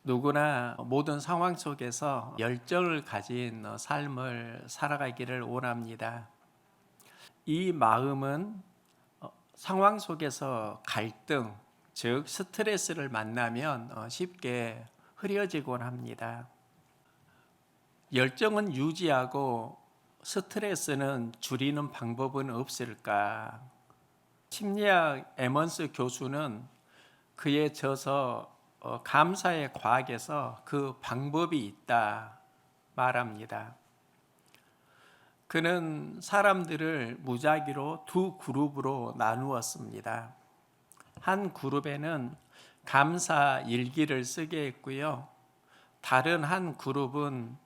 누구나 모든 상황 속에서 열정을 가진 삶을 살아가기를 원합니다. 이 마음은 상황 속에서 갈등, 즉 스트레스를 만나면 쉽게 흐려지곤 합니다. 열정은 유지하고 스트레스는 줄이는 방법은 없을까? 심리학 에먼스 교수는 그의 저서 감사의 과학에서 그 방법이 있다 말합니다. 그는 사람들을 무작위로 두 그룹으로 나누었습니다. 한 그룹에는 감사 일기를 쓰게 했고요. 다른 한 그룹은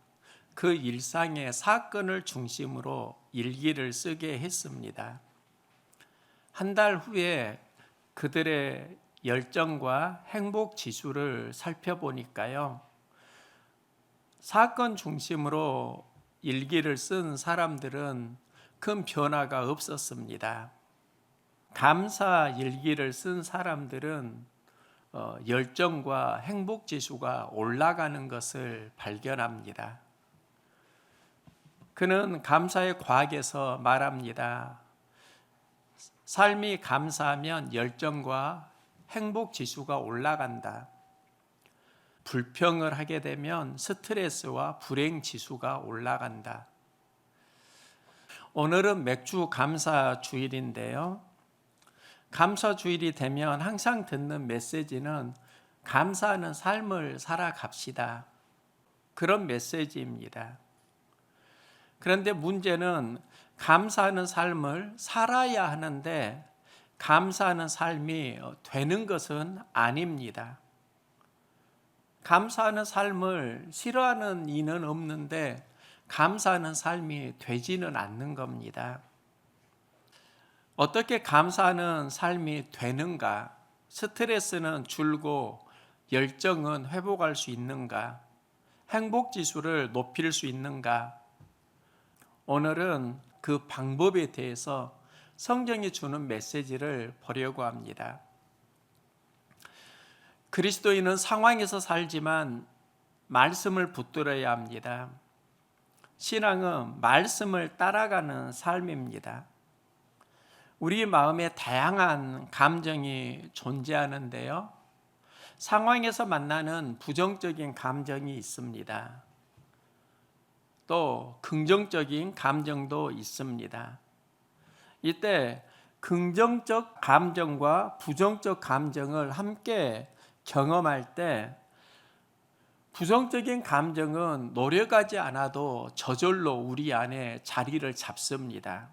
그 일상의 사건을 중심으로 일기를 쓰게 했습니다. 한 달 후에 그들의 열정과 행복 지수를 살펴보니까요. 사건 중심으로 일기를 쓴 사람들은 큰 변화가 없었습니다. 감사 일기를 쓴 사람들은 열정과 행복 지수가 올라가는 것을 발견합니다. 그는 감사의 과학에서 말합니다. 삶이 감사하면 열정과 행복 지수가 올라간다. 불평을 하게 되면 스트레스와 불행 지수가 올라간다. 오늘은 맥주 감사 주일인데요. 감사 주일이 되면 항상 듣는 메시지는 감사하는 삶을 살아갑시다. 그런 메시지입니다. 그런데 문제는 감사하는 삶을 살아야 하는데 감사하는 삶이 되는 것은 아닙니다. 감사하는 삶을 싫어하는 이는 없는데 감사하는 삶이 되지는 않는 겁니다. 어떻게 감사하는 삶이 되는가? 스트레스는 줄고 열정은 회복할 수 있는가? 행복 지수를 높일 수 있는가? 오늘은 그 방법에 대해서 성경이 주는 메시지를 보려고 합니다. 그리스도인은 상황에서 살지만 말씀을 붙들어야 합니다. 신앙은 말씀을 따라가는 삶입니다. 우리 마음에 다양한 감정이 존재하는데요. 상황에서 만나는 부정적인 감정이 있습니다. 또 긍정적인 감정도 있습니다. 이때 긍정적 감정과 부정적 감정을 함께 경험할 때 부정적인 감정은 노력하지 않아도 저절로 우리 안에 자리를 잡습니다.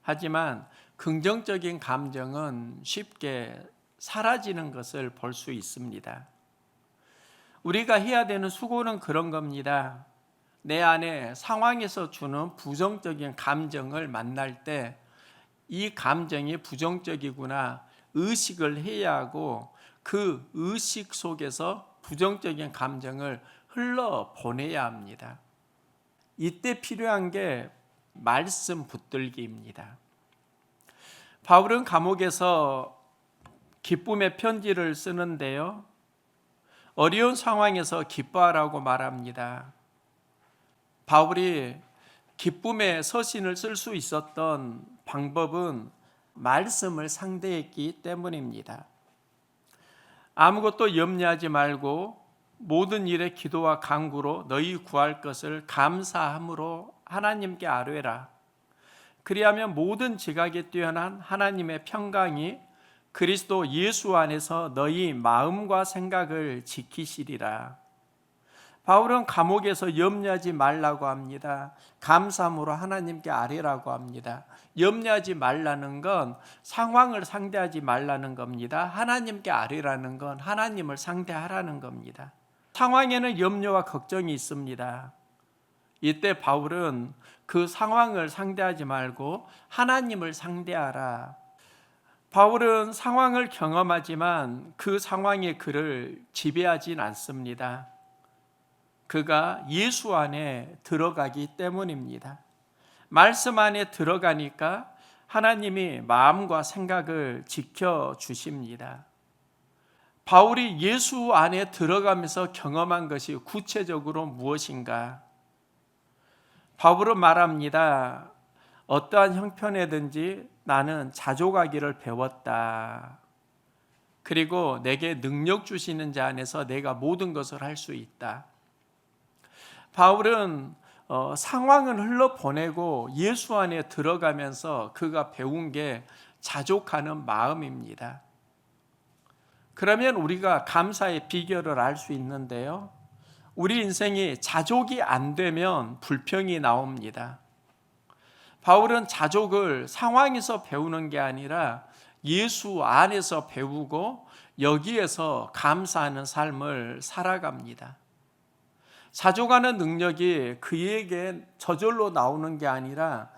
하지만 긍정적인 감정은 쉽게 사라지는 것을 볼 수 있습니다. 우리가 해야 되는 수고는 그런 겁니다. 내 안에 상황에서 주는 부정적인 감정을 만날 때 이 감정이 부정적이구나 의식을 해야 하고 그 의식 속에서 부정적인 감정을 흘러보내야 합니다. 이때 필요한 게 말씀 붙들기입니다. 바울은 감옥에서 기쁨의 편지를 쓰는데요. 어려운 상황에서 기뻐하라고 말합니다. 바울이 기쁨의 서신을 쓸 수 있었던 방법은 말씀을 상대했기 때문입니다. 아무것도 염려하지 말고 모든 일에 기도와 간구로 너희 구할 것을 감사함으로 하나님께 아뢰라. 그리하면 모든 지각에 뛰어난 하나님의 평강이 그리스도 예수 안에서 너희 마음과 생각을 지키시리라. 바울은 감옥에서 염려하지 말라고 합니다. 감사함으로 하나님께 아뢰라고 합니다. 염려하지 말라는 건 상황을 상대하지 말라는 겁니다. 하나님께 아뢰라는 건 하나님을 상대하라는 겁니다. 상황에는 염려와 걱정이 있습니다. 이때 바울은 그 상황을 상대하지 말고 하나님을 상대하라. 바울은 상황을 경험하지만 그 상황이 그를 지배하진 않습니다. 그가 예수 안에 들어가기 때문입니다. 말씀 안에 들어가니까 하나님이 마음과 생각을 지켜주십니다. 바울이 예수 안에 들어가면서 경험한 것이 구체적으로 무엇인가? 바울은 말합니다. 어떠한 형편에든지 나는 자족하기를 배웠다. 그리고 내게 능력 주시는 자 안에서 내가 모든 것을 할 수 있다. 바울은 상황을 흘러보내고 예수 안에 들어가면서 그가 배운 게 자족하는 마음입니다. 그러면 우리가 감사의 비결을 알 수 있는데요. 우리 인생이 자족이 안 되면 불평이 나옵니다. 바울은 자족을 상황에서 배우는 게 아니라 예수 안에서 배우고 여기에서 감사하는 삶을 살아갑니다. 자족하는 능력이 그에게 저절로 나오는 게 아니라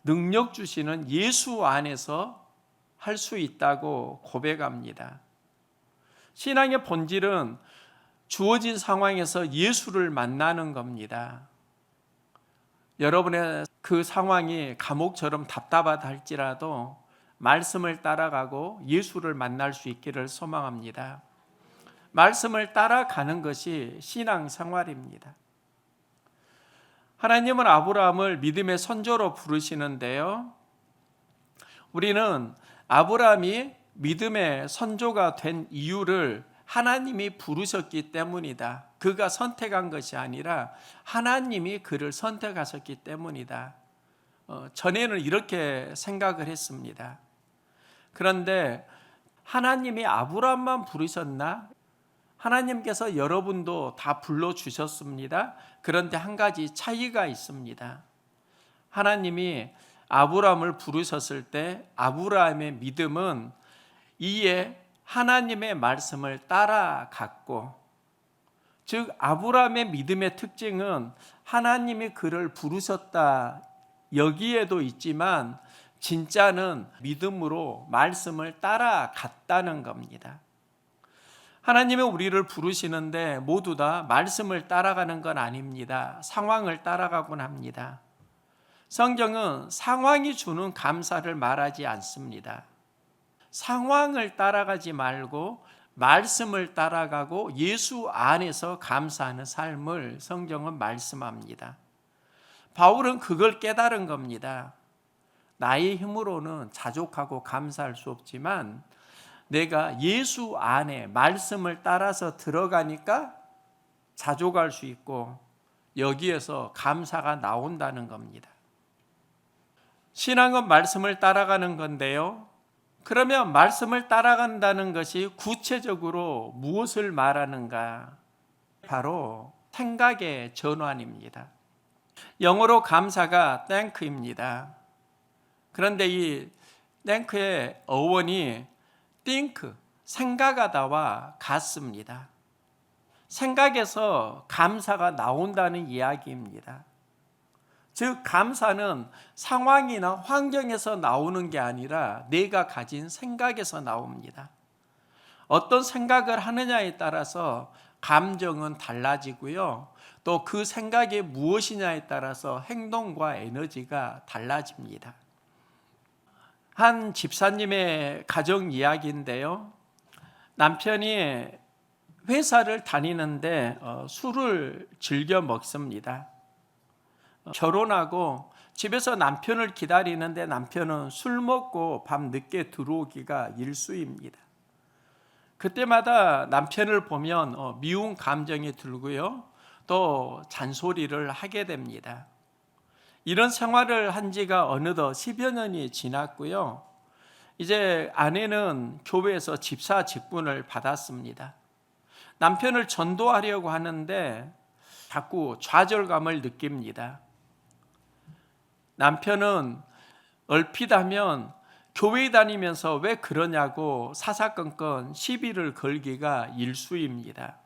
능력 주시는 예수 안에서 할 수 있다고 고백합니다. 신앙의 본질은 주어진 상황에서 예수를 만나는 겁니다. 여러분의 그 상황이 감옥처럼 답답하다 할지라도 말씀을 따라가고 예수를 만날 수 있기를 소망합니다. 말씀을 따라가는 것이 신앙생활입니다. 하나님은 아브라함을 믿음의 선조로 부르시는데요. 우리는 아브라함이 믿음의 선조가 된 이유를 하나님이 부르셨기 때문이다. 그가 선택한 것이 아니라 하나님이 그를 선택하셨기 때문이다. 전에는 이렇게 생각을 했습니다. 그런데 하나님이 아브라함만 부르셨나? 하나님께서 여러분도 다 불러주셨습니다. 그런데 한 가지 차이가 있습니다. 하나님이 아브라함을 부르셨을 때 아브라함의 믿음은 이에 하나님의 말씀을 따라갔고, 즉 아브라함의 믿음의 특징은 하나님이 그를 부르셨다 여기에도 있지만 진짜는 믿음으로 말씀을 따라갔다는 겁니다. 하나님은 우리를 부르시는데 모두 다 말씀을 따라가는 건 아닙니다. 상황을 따라가곤 합니다. 성경은 상황이 주는 감사를 말하지 않습니다. 상황을 따라가지 말고 말씀을 따라가고 예수 안에서 감사하는 삶을 성경은 말씀합니다. 바울은 그걸 깨달은 겁니다. 나의 힘으로는 자족하고 감사할 수 없지만 내가 예수 안에 말씀을 따라서 들어가니까 자족할 수 있고 여기에서 감사가 나온다는 겁니다. 신앙은 말씀을 따라가는 건데요. 그러면 말씀을 따라간다는 것이 구체적으로 무엇을 말하는가? 바로 생각의 전환입니다. 영어로 감사가 thank입니다. 그런데 이 thank의 어원이 think, 생각하다와 같습니다. 생각에서 감사가 나온다는 이야기입니다. 즉 감사는 상황이나 환경에서 나오는 게 아니라 내가 가진 생각에서 나옵니다. 어떤 생각을 하느냐에 따라서 감정은 달라지고요. 또 그 생각이 무엇이냐에 따라서 행동과 에너지가 달라집니다. 한 집사님의 가정 이야기인데요. 남편이 회사를 다니는데 술을 즐겨 먹습니다. 결혼하고 집에서 남편을 기다리는데 남편은 술 먹고 밤 늦게 들어오기가 일수입니다. 그때마다 남편을 보면 미운 감정이 들고요. 또 잔소리를 하게 됩니다. 이런 생활을 한 지가 어느덧 10여 년이 지났고요. 이제 아내는 교회에서 집사 직분을 받았습니다. 남편을 전도하려고 하는데 자꾸 좌절감을 느낍니다. 남편은 얼핏 하면 교회 다니면서 왜 그러냐고 사사건건 시비를 걸기가 일수입니다.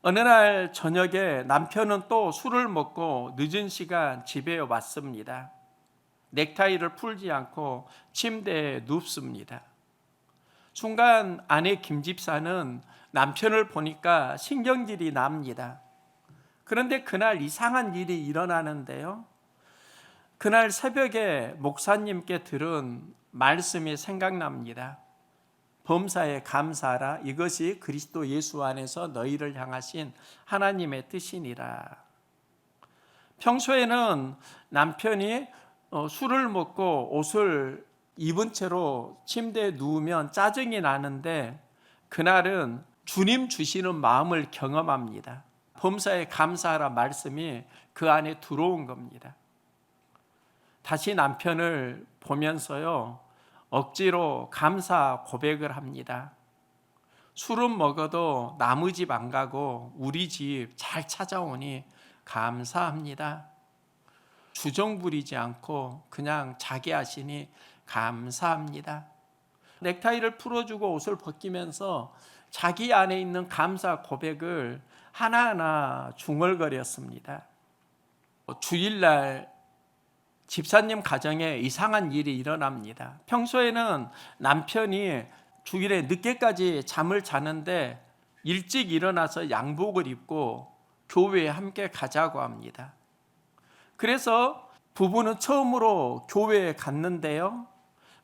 어느 날 저녁에 남편은 또 술을 먹고 늦은 시간 집에 왔습니다. 넥타이를 풀지 않고 침대에 눕습니다. 순간 아내 김집사는 남편을 보니까 신경질이 납니다. 그런데 그날 이상한 일이 일어나는데요. 그날 새벽에 목사님께 들은 말씀이 생각납니다. 범사에 감사하라. 이것이 그리스도 예수 안에서 너희를 향하신 하나님의 뜻이니라. 평소에는 남편이 술을 먹고 옷을 입은 채로 침대에 누우면 짜증이 나는데 그날은 주님 주시는 마음을 경험합니다. 범사에 감사하라 말씀이 그 안에 들어온 겁니다. 다시 남편을 보면서요, 억지로 감사 고백을 합니다. 술은 먹어도 남의 집 안 가고 우리 집 잘 찾아오니 감사합니다. 주정 부리지 않고 그냥 자기 하시니 감사합니다. 넥타이를 풀어주고 옷을 벗기면서 자기 안에 있는 감사 고백을 하나하나 중얼거렸습니다. 주일날 집사님 가정에 이상한 일이 일어납니다. 평소에는 남편이 주일에 늦게까지 잠을 자는데 일찍 일어나서 양복을 입고 교회에 함께 가자고 합니다. 그래서 부부는 처음으로 교회에 갔는데요,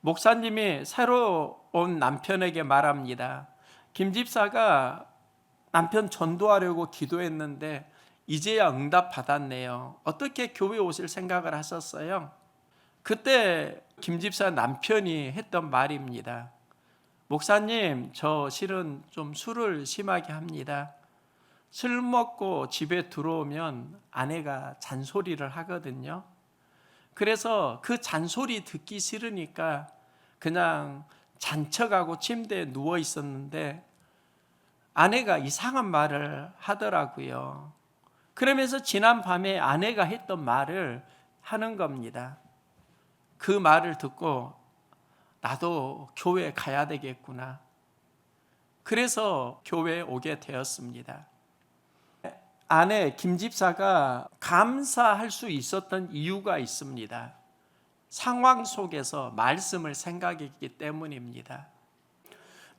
목사님이 새로 온 남편에게 말합니다. 김 집사가 남편 전도하려고 기도했는데 이제야 응답 받았네요. 어떻게 교회 오실 생각을 하셨어요? 그때 김 집사 남편이 했던 말입니다. 목사님, 저 실은 좀 술을 심하게 합니다. 술 먹고 집에 들어오면 아내가 잔소리를 하거든요. 그래서 그 잔소리 듣기 싫으니까 그냥 잔척하고 침대에 누워 있었는데 아내가 이상한 말을 하더라고요. 그러면서 지난 밤에 아내가 했던 말을 하는 겁니다. 그 말을 듣고 나도 교회 가야 되겠구나. 그래서 교회에 오게 되었습니다. 아내 김 집사가 감사할 수 있었던 이유가 있습니다. 상황 속에서 말씀을 생각했기 때문입니다.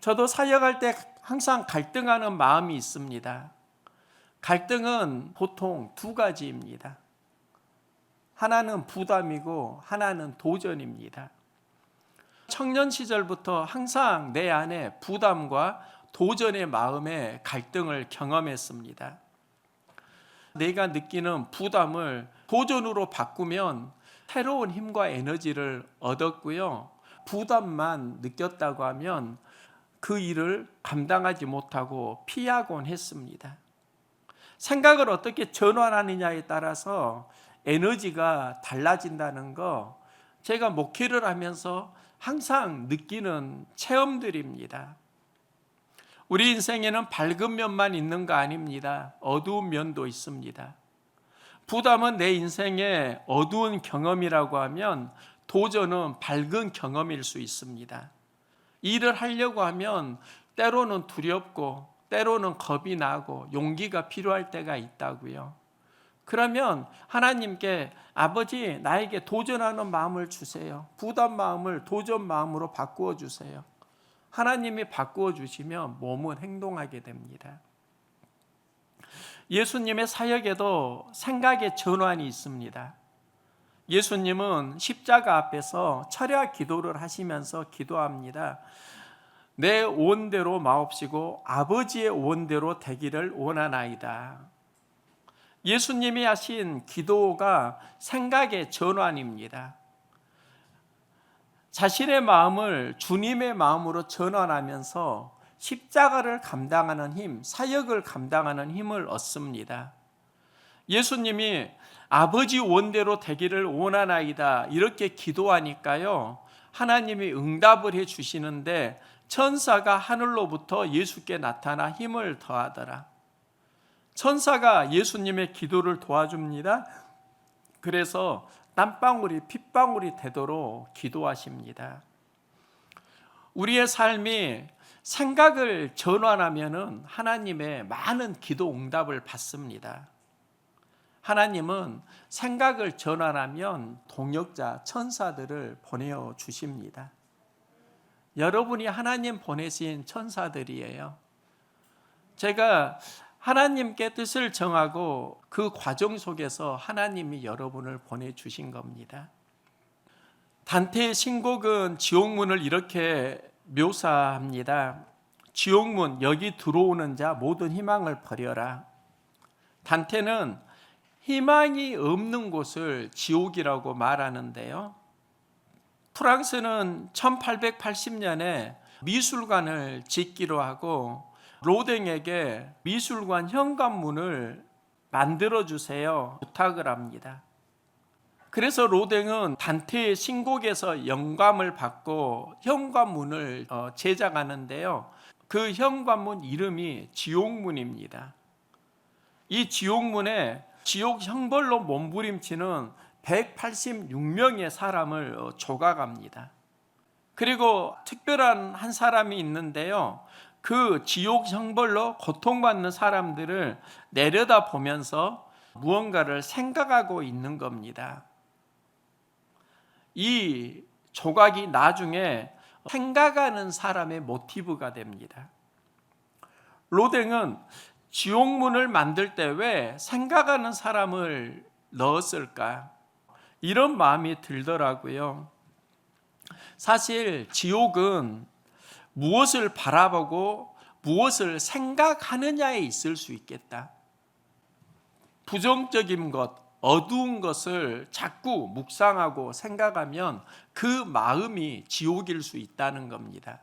저도 사역할 때 항상 갈등하는 마음이 있습니다. 갈등은 보통 두 가지입니다. 하나는 부담이고 하나는 도전입니다. 청년 시절부터 항상 내 안에 부담과 도전의 마음에 갈등을 경험했습니다. 내가 느끼는 부담을 도전으로 바꾸면 새로운 힘과 에너지를 얻었고요. 부담만 느꼈다고 하면 그 일을 감당하지 못하고 피하곤 했습니다. 생각을 어떻게 전환하느냐에 따라서 에너지가 달라진다는 거 제가 목회를 하면서 항상 느끼는 체험들입니다. 우리 인생에는 밝은 면만 있는 거 아닙니다. 어두운 면도 있습니다. 부담은 내 인생의 어두운 경험이라고 하면 도전은 밝은 경험일 수 있습니다. 일을 하려고 하면 때로는 두렵고 때로는 겁이 나고 용기가 필요할 때가 있다고요. 그러면 하나님께 아버지 나에게 도전하는 마음을 주세요. 부담 마음을 도전 마음으로 바꾸어 주세요. 하나님이 바꾸어 주시면 몸은 행동하게 됩니다. 예수님의 사역에도 생각의 전환이 있습니다. 예수님은 십자가 앞에서 철야 기도를 하시면서 기도합니다. 내 원대로 마옵시고 아버지의 원대로 되기를 원하나이다. 예수님이 하신 기도가 생각의 전환입니다. 자신의 마음을 주님의 마음으로 전환하면서 십자가를 감당하는 힘, 사역을 감당하는 힘을 얻습니다. 예수님이 아버지 원대로 되기를 원하나이다 이렇게 기도하니까요, 하나님이 응답을 해 주시는데 천사가 하늘로부터 예수께 나타나 힘을 더하더라. 천사가 예수님의 기도를 도와줍니다. 그래서 땀방울이 핏방울이 되도록 기도하십니다. 우리의 삶이 생각을 전환하면은 하나님의 많은 기도 응답을 받습니다. 하나님은 생각을 전환하면 동역자 천사들을 보내어 주십니다. 여러분이 하나님 보내신 천사들이에요. 제가 하나님께 뜻을 정하고 그 과정 속에서 하나님이 여러분을 보내주신 겁니다. 단테의 신곡은 지옥문을 이렇게 묘사합니다. 지옥문 여기 들어오는 자 모든 희망을 버려라. 단테는 희망이 없는 곳을 지옥이라고 말하는데요. 프랑스는 1880년에 미술관을 짓기로 하고 로댕에게 미술관 현관문을 만들어주세요 부탁을 합니다. 그래서 로댕은 단테의 신곡에서 영감을 받고 현관문을 제작하는데요. 그 현관문 이름이 지옥문입니다. 이 지옥문에 지옥 형벌로 몸부림치는 186명의 사람을 조각합니다. 그리고 특별한 한 사람이 있는데요. 그 지옥 형벌로 고통받는 사람들을 내려다보면서 무언가를 생각하고 있는 겁니다. 이 조각이 나중에 생각하는 사람의 모티브가 됩니다. 로댕은 지옥문을 만들 때 왜 생각하는 사람을 넣었을까? 이런 마음이 들더라고요. 사실 지옥은 무엇을 바라보고 무엇을 생각하느냐에 있을 수 있겠다. 부정적인 것, 어두운 것을 자꾸 묵상하고 생각하면 그 마음이 지옥일 수 있다는 겁니다.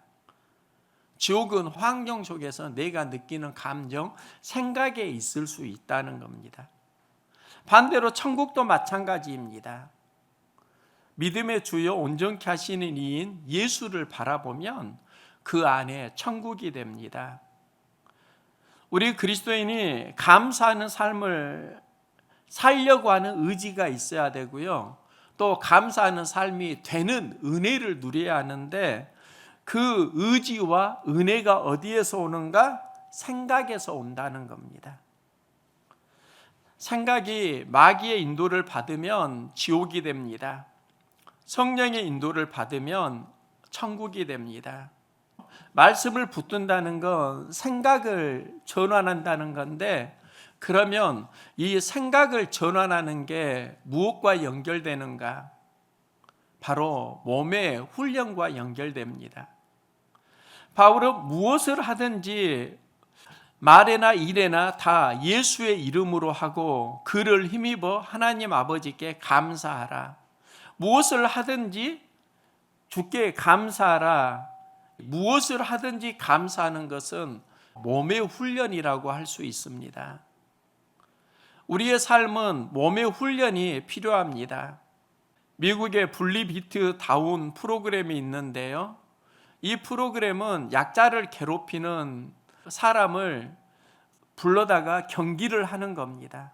지옥은 환경 속에서 내가 느끼는 감정, 생각에 있을 수 있다는 겁니다. 반대로 천국도 마찬가지입니다. 믿음의 주요 온전케 하시는 이인 예수를 바라보면 그 안에 천국이 됩니다. 우리 그리스도인이 감사하는 삶을 살려고 하는 의지가 있어야 되고요. 또 감사하는 삶이 되는 은혜를 누려야 하는데 그 의지와 은혜가 어디에서 오는가? 생각에서 온다는 겁니다. 생각이 마귀의 인도를 받으면 지옥이 됩니다. 성령의 인도를 받으면 천국이 됩니다. 말씀을 붙든다는 건 생각을 전환한다는 건데 그러면 이 생각을 전환하는 게 무엇과 연결되는가? 바로 몸의 훈련과 연결됩니다. 바울은 무엇을 하든지 말에나 일에나 다 예수의 이름으로 하고 그를 힘입어 하나님 아버지께 감사하라. 무엇을 하든지 주께 감사하라. 무엇을 하든지 감사하는 것은 몸의 훈련이라고 할 수 있습니다. 우리의 삶은 몸의 훈련이 필요합니다. 미국의 블리비트 다운 프로그램이 있는데요. 이 프로그램은 약자를 괴롭히는 사람을 불러다가 경기를 하는 겁니다.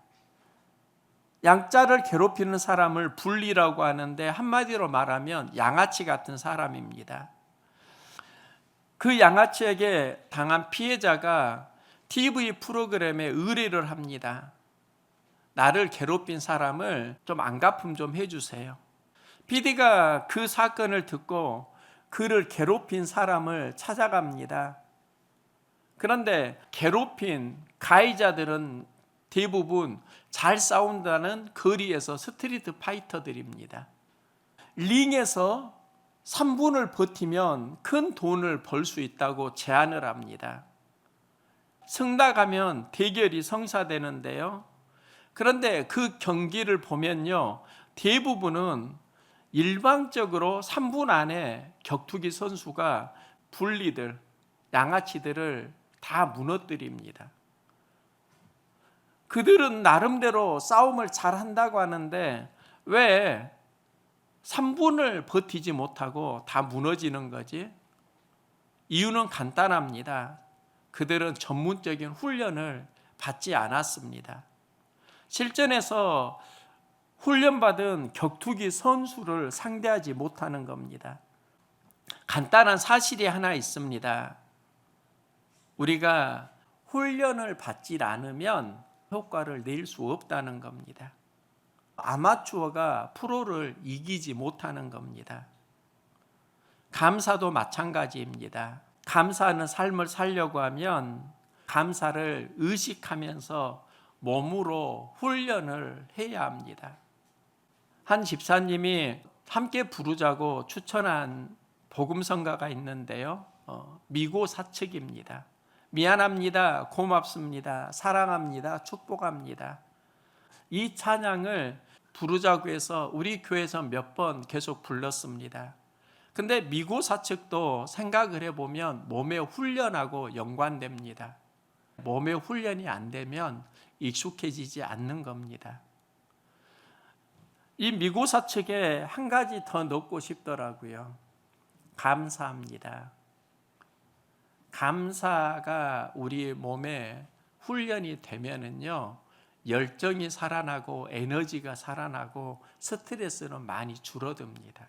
약자를 괴롭히는 사람을 불리라고 하는데 한마디로 말하면 양아치 같은 사람입니다. 그 양아치에게 당한 피해자가 TV 프로그램에 의뢰를 합니다. 나를 괴롭힌 사람을 좀 안갚음 좀 해주세요. PD가 그 사건을 듣고 그를 괴롭힌 사람을 찾아갑니다. 그런데 괴롭힌 가해자들은 대부분 잘 싸운다는 거리에서 스트리트 파이터들입니다. 링에서 3분을 버티면 큰 돈을 벌 수 있다고 제안을 합니다. 승낙하면 대결이 성사되는데요. 그런데 그 경기를 보면요. 대부분은 일방적으로 3분 안에 격투기 선수가 불리들, 양아치들을 다 무너뜨립니다. 그들은 나름대로 싸움을 잘한다고 하는데 왜 3분을 버티지 못하고 다 무너지는 거지? 이유는 간단합니다. 그들은 전문적인 훈련을 받지 않았습니다. 실전에서 훈련받은 격투기 선수를 상대하지 못하는 겁니다. 간단한 사실이 하나 있습니다. 우리가 훈련을 받지 않으면 효과를 낼 수 없다는 겁니다. 아마추어가 프로를 이기지 못하는 겁니다. 감사도 마찬가지입니다. 감사하는 삶을 살려고 하면 감사를 의식하면서 몸으로 훈련을 해야 합니다. 한 집사님이 함께 부르자고 추천한 복음성가가 있는데요. 미고사측입니다. 미안합니다. 고맙습니다. 사랑합니다. 축복합니다. 이 찬양을 부르자고 해서 우리 교회에서 몇 번 계속 불렀습니다. 근데 미고사측도 생각을 해보면 몸의 훈련하고 연관됩니다. 몸의 훈련이 안 되면 익숙해지지 않는 겁니다. 이 미고사측에 한 가지 더 넣고 싶더라고요. 감사합니다. 감사가 우리 몸에 훈련이 되면은요, 열정이 살아나고 에너지가 살아나고 스트레스는 많이 줄어듭니다.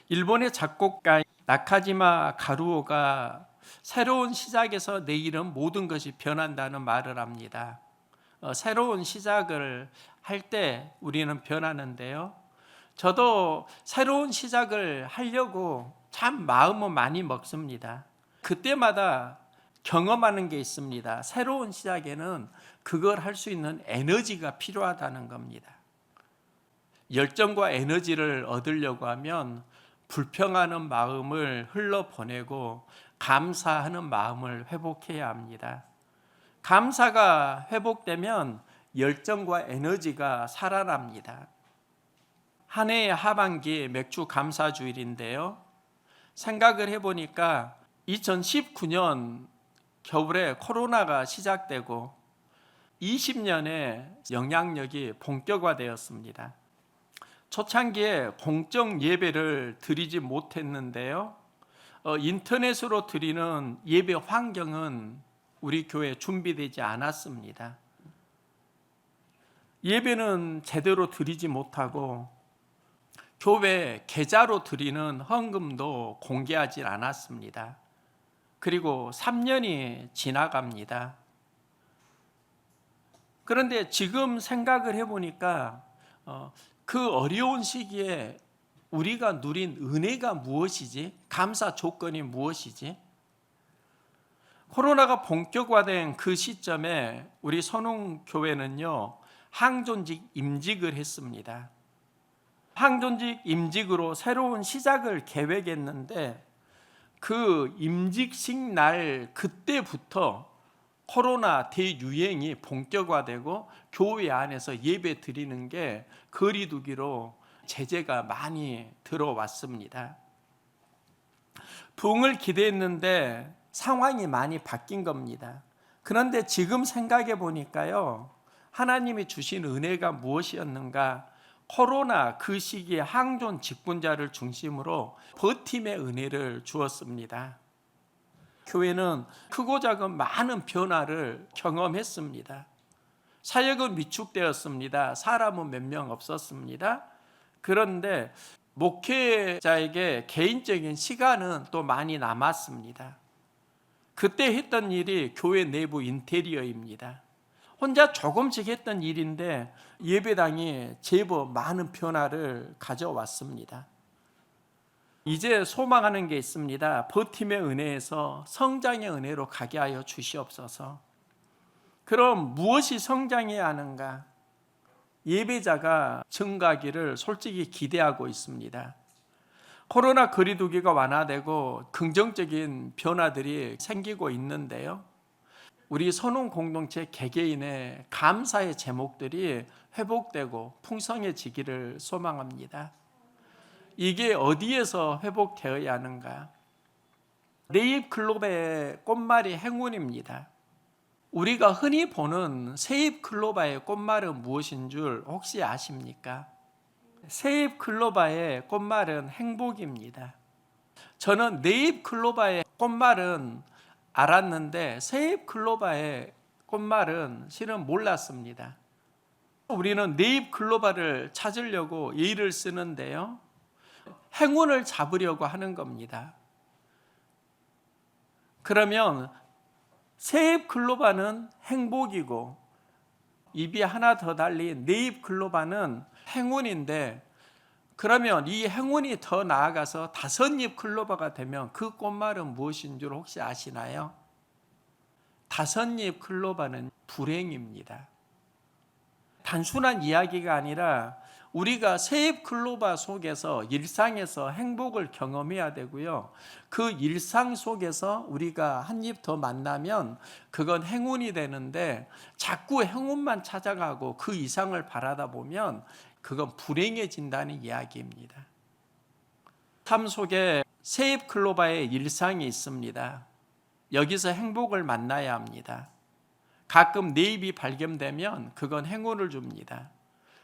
일본의 작곡가 나카지마 가루오가 새로운 시작에서 내일은 모든 것이 변한다는 말을 합니다. 새로운 시작을 할 때 우리는 변하는데요. 저도 새로운 시작을 하려고 참 마음은 많이 먹습니다. 그때마다 경험하는 게 있습니다. 새로운 시작에는 그걸 할 수 있는 에너지가 필요하다는 겁니다. 열정과 에너지를 얻으려고 하면 불평하는 마음을 흘러보내고 감사하는 마음을 회복해야 합니다. 감사가 회복되면 열정과 에너지가 살아납니다. 한 해의 하반기 맥주 감사주일인데요. 생각을 해보니까 2019년 겨울에 코로나가 시작되고 20년에 영향력이 본격화되었습니다. 초창기에 공적 예배를 드리지 못했는데요. 인터넷으로 드리는 예배 환경은 우리 교회에 준비되지 않았습니다. 예배는 제대로 드리지 못하고 교회 계좌로 드리는 헌금도 공개하지 않았습니다. 그리고 3년이 지나갑니다. 그런데 지금 생각을 해보니까 그 어려운 시기에 우리가 누린 은혜가 무엇이지? 감사 조건이 무엇이지? 코로나가 본격화된 그 시점에 우리 선웅교회는요, 항존직 임직을 했습니다. 항존직 임직으로 새로운 시작을 계획했는데 그 임직식 날 그때부터 코로나 대유행이 본격화되고 교회 안에서 예배 드리는 게 거리두기로 제재가 많이 들어왔습니다. 부흥을 기대했는데 상황이 많이 바뀐 겁니다. 그런데 지금 생각해 보니까요, 하나님이 주신 은혜가 무엇이었는가? 코로나 그 시기에 항존 직분자를 중심으로 버팀의 은혜를 주었습니다. 교회는 크고 작은 많은 변화를 경험했습니다. 사역은 위축되었습니다. 사람은 몇 명 없었습니다. 그런데 목회자에게 개인적인 시간은 또 많이 남았습니다. 그때 했던 일이 교회 내부 인테리어입니다. 혼자 조금씩 했던 일인데 예배당이 제법 많은 변화를 가져왔습니다. 이제 소망하는 게 있습니다. 버팀의 은혜에서 성장의 은혜로 가게 하여 주시옵소서. 그럼 무엇이 성장해야 하는가? 예배자가 증가하기를 솔직히 기대하고 있습니다. 코로나 거리두기가 완화되고 긍정적인 변화들이 생기고 있는데요. 우리 선운 공동체 개개인의 감사의 제목들이 회복되고 풍성해지기를 소망합니다. 이게 어디에서 회복되어야 하는가? 네잎클로바의 꽃말이 행운입니다. 우리가 흔히 보는 세잎클로바의 꽃말은 무엇인 줄 혹시 아십니까? 세잎클로바의 꽃말은 행복입니다. 저는 네잎클로바의 꽃말은 알았는데 세잎클로바의 꽃말은 실은 몰랐습니다. 우리는 네잎클로바를 찾으려고 예를 쓰는데요, 행운을 잡으려고 하는 겁니다. 그러면 세잎클로바는 행복이고 잎이 하나 더 달린 네잎클로바는 행운인데, 그러면 이 행운이 더 나아가서 5잎 클로바가 되면 그 꽃말은 무엇인 줄 혹시 아시나요? 5잎 클로바는 불행입니다. 단순한 이야기가 아니라 우리가 세입 클로바 속에서 일상에서 행복을 경험해야 되고요. 그 일상 속에서 우리가 한 입 더 만나면 그건 행운이 되는데 자꾸 행운만 찾아가고 그 이상을 바라다 보면 그건 불행해진다는 이야기입니다. 삶 속에 세입 클로바의 일상이 있습니다. 여기서 행복을 만나야 합니다. 가끔 내 입이 발견되면 그건 행운을 줍니다.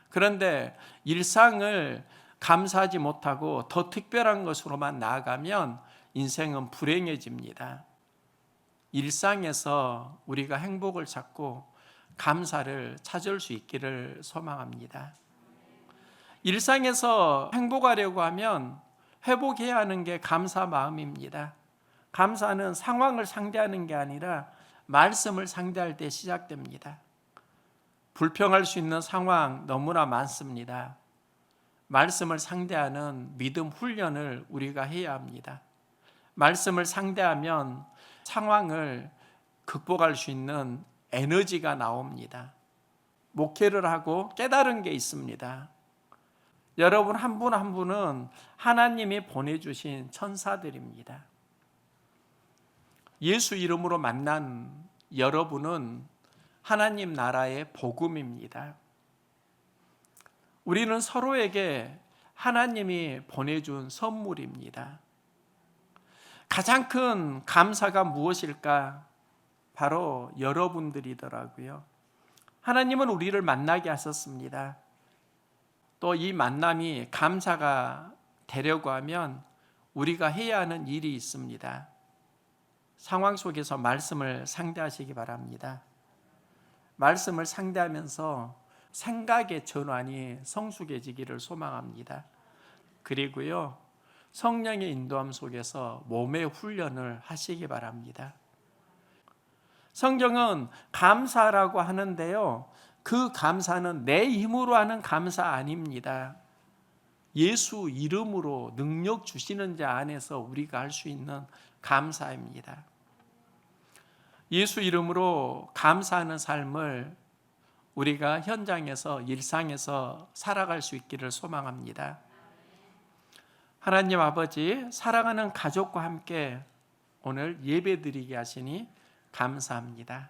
그런데 일상을 감사하지 못하고 더 특별한 것으로만 나아가면 인생은 불행해집니다. 일상에서 우리가 행복을 찾고 감사를 찾을 수 있기를 소망합니다. 일상에서 행복하려고 하면 회복해야 하는 게 감사 마음입니다. 감사는 상황을 상대하는 게 아니라 말씀을 상대할 때 시작됩니다. 불평할 수 있는 상황 너무나 많습니다. 말씀을 상대하는 믿음 훈련을 우리가 해야 합니다. 말씀을 상대하면 상황을 극복할 수 있는 에너지가 나옵니다. 목회를 하고 깨달은 게 있습니다. 여러분 한 분 한 분은 하나님이 보내주신 천사들입니다. 예수 이름으로 만난 여러분은 하나님 나라의 복음입니다. 우리는 서로에게 하나님이 보내준 선물입니다. 가장 큰 감사가 무엇일까? 바로 여러분들이더라고요. 하나님은 우리를 만나게 하셨습니다. 또 이 만남이 감사가 되려고 하면 우리가 해야 하는 일이 있습니다. 상황 속에서 말씀을 상대하시기 바랍니다. 말씀을 상대하면서 생각의 전환이 성숙해지기를 소망합니다. 그리고요, 성령의 인도함 속에서 몸의 훈련을 하시기 바랍니다. 성경은 감사라고 하는데요, 그 감사는 내 힘으로 하는 감사 아닙니다. 예수 이름으로 능력 주시는 자 안에서 우리가 할 수 있는 감사입니다. 예수 이름으로 감사하는 삶을 우리가 현장에서 일상에서 살아갈 수 있기를 소망합니다. 하나님 아버지, 사랑하는 가족과 함께 오늘 예배드리게 하시니 감사합니다.